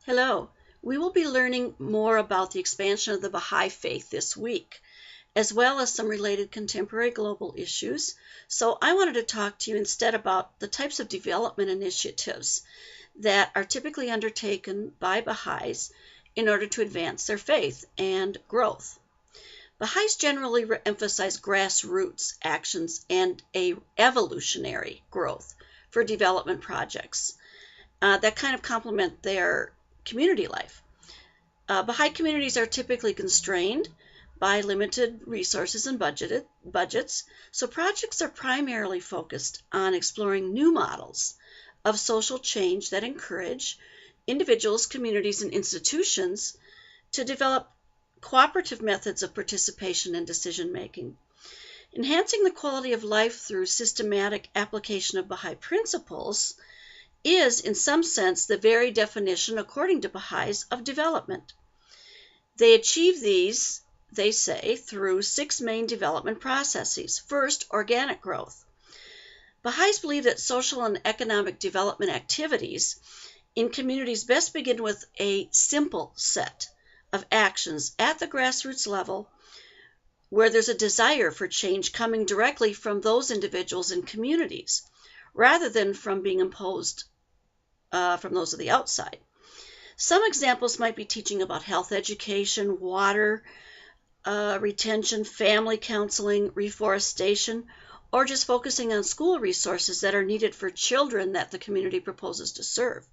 Hello. We will be learning more about the expansion of the Baha'i faith this week, as well as some related contemporary global issues. So I wanted to talk to you instead about the types of development initiatives that are typically undertaken by Baha'is in order to advance their faith and growth. Baha'is generally emphasize grassroots actions and a evolutionary growth for development projects that kind of complement their community life. Baha'i communities are typically constrained by limited resources and budgets, so projects are primarily focused on exploring new models of social change that encourage individuals, communities, and institutions to develop cooperative methods of participation and decision-making. Enhancing the quality of life through systematic application of Baha'i principles is, in some sense, the very definition, according to Baha'is, of development. They achieve these, they say, through 6 main development processes. First, organic growth. Baha'is believe that social and economic development activities in communities best begin with a simple set of actions at the grassroots level where there's a desire for change coming directly from those individuals and communities rather than from being imposed from those of the outside. Some examples might be teaching about health education, water retention, family counseling, reforestation, or just focusing on school resources that are needed for children that the community proposes to serve.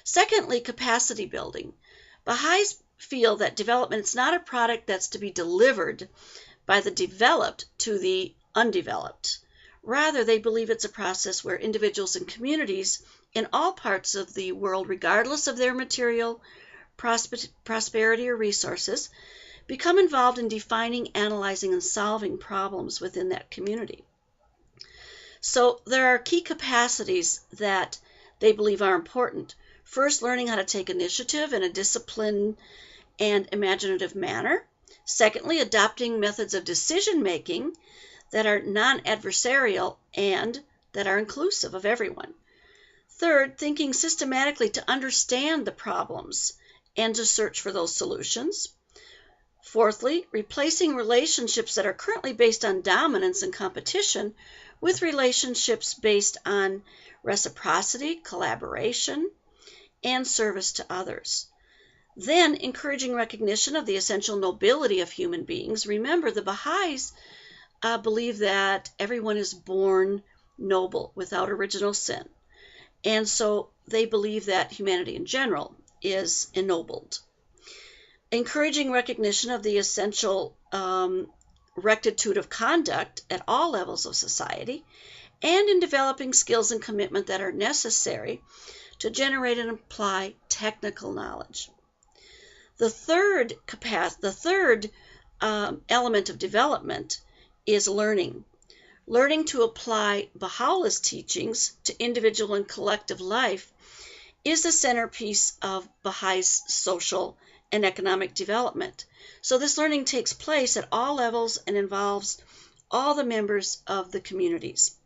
Secondly, capacity building. Baha'is feel that development is not a product that's to be delivered by the developed to the undeveloped. Rather, they believe it's a process where individuals and communities in all parts of the world, regardless of their material prosperity or resources, become involved in defining, analyzing, and solving problems within that community. So there are key capacities that they believe are important. First, learning how to take initiative in a disciplined and imaginative manner. Secondly, adopting methods of decision-making that are non-adversarial and that are inclusive of everyone. Third, thinking systematically to understand the problems and to search for those solutions. Fourthly, replacing relationships that are currently based on dominance and competition with relationships based on reciprocity, collaboration, and service to others. Then, encouraging recognition of the essential nobility of human beings. Remember, the Baha'is believe that everyone is born noble without original sin. And so they believe that humanity in general is ennobled. Encouraging recognition of the essential rectitude of conduct at all levels of society, and in developing skills and commitment that are necessary to generate and apply technical knowledge. The third element of development is learning. Learning to apply Baha'u'llah's teachings to individual and collective life is the centerpiece of Baha'is social and economic development. So this learning takes place at all levels and involves all the members of the communities.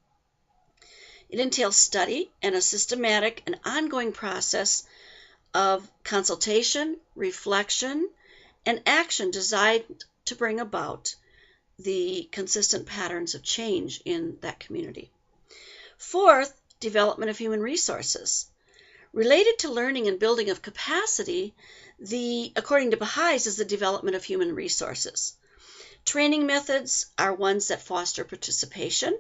It entails study and a systematic and ongoing process of consultation, reflection, and action designed to bring about the consistent patterns of change in that community. Fourth, development of human resources. Related to learning and building of capacity, according to Baha'is, is the development of human resources. Training methods are ones that foster participation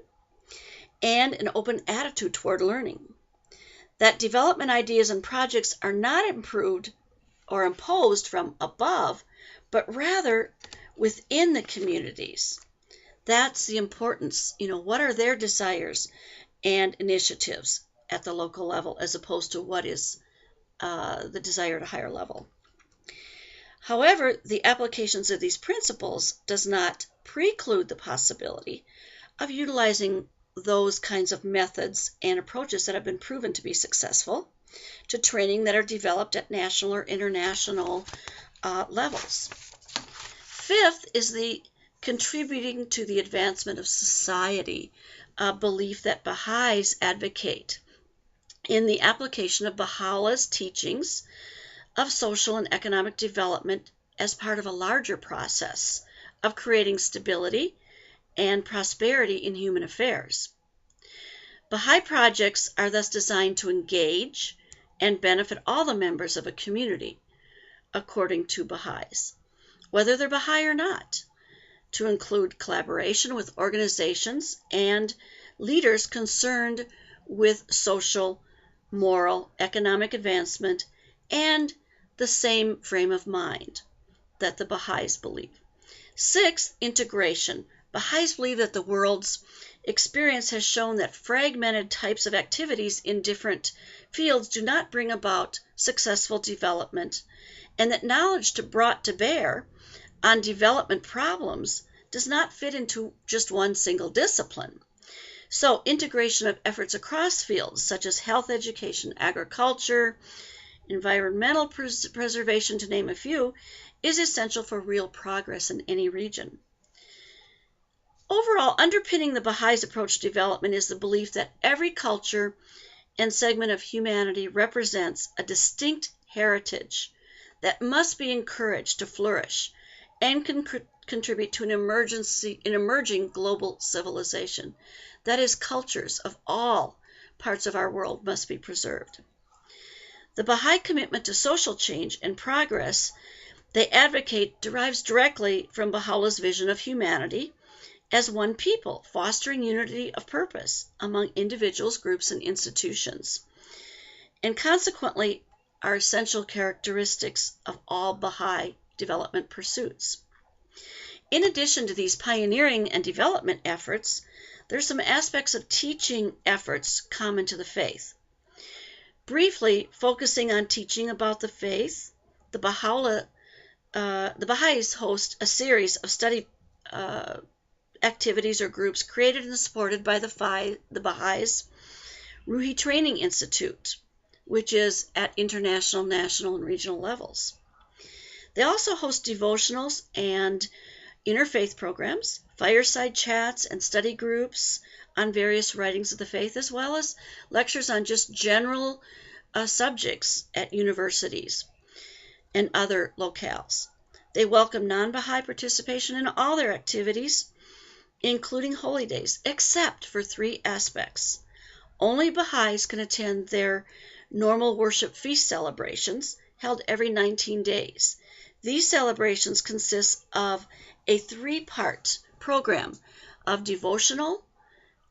and an open attitude toward learning. That development ideas and projects are not improved or imposed from above, but rather within the communities. That's the importance. What are their desires and initiatives at the local level as opposed to what is the desire at a higher level. However, the applications of these principles does not preclude the possibility of utilizing those kinds of methods and approaches that have been proven to be successful to training that are developed at national or international levels. Fifth is the contributing to the advancement of society, a belief that Baha'is advocate in the application of Baha'u'llah's teachings of social and economic development as part of a larger process of creating stability and prosperity in human affairs. Baha'i projects are thus designed to engage and benefit all the members of a community, according to Baha'is, whether they're Baha'i or not, to include collaboration with organizations and leaders concerned with social, moral, economic advancement, and the same frame of mind that the Baha'is believe. Sixth, integration. Baha'is believe that the world's experience has shown that fragmented types of activities in different fields do not bring about successful development, and that knowledge brought to bear on development problems does not fit into just one single discipline. So integration of efforts across fields such as health, education, agriculture, environmental preservation, to name a few, is essential for real progress in any region. Overall, underpinning the Baha'is' approach to development is the belief that every culture and segment of humanity represents a distinct heritage that must be encouraged to flourish and contribute to an emerging global civilization. That is, cultures of all parts of our world must be preserved. The Baha'i commitment to social change and progress they advocate derives directly from Baha'u'llah's vision of humanity as one people, fostering unity of purpose among individuals, groups, and institutions, and consequently are essential characteristics of all Baha'i development pursuits. In addition to these pioneering and development efforts, there are some aspects of teaching efforts common to the faith. Briefly, focusing on teaching about the faith, the Baha'is host a series of study activities or groups created and supported by the Baha'is Ruhi Training Institute, which is at international, national, and regional levels. They also host devotionals and interfaith programs, fireside chats, and study groups on various writings of the faith, as well as lectures on just general subjects at universities and other locales. They welcome non-Baha'i participation in all their activities, including holy days, except for three aspects. Only Baha'is can attend their normal worship feast celebrations held every 19 days. These celebrations consist of a three-part program of devotional,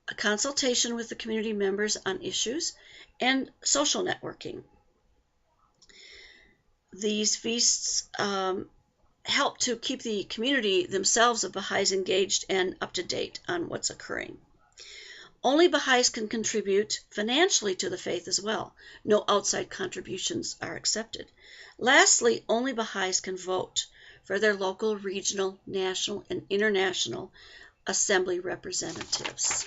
a consultation with the community members on issues, and social networking. These feasts help to keep the community themselves of Baha'is engaged and up to date on what's occurring. Only Baha'is can contribute financially to the faith as well. No outside contributions are accepted. Lastly, only Baha'is can vote for their local, regional, national, and international assembly representatives.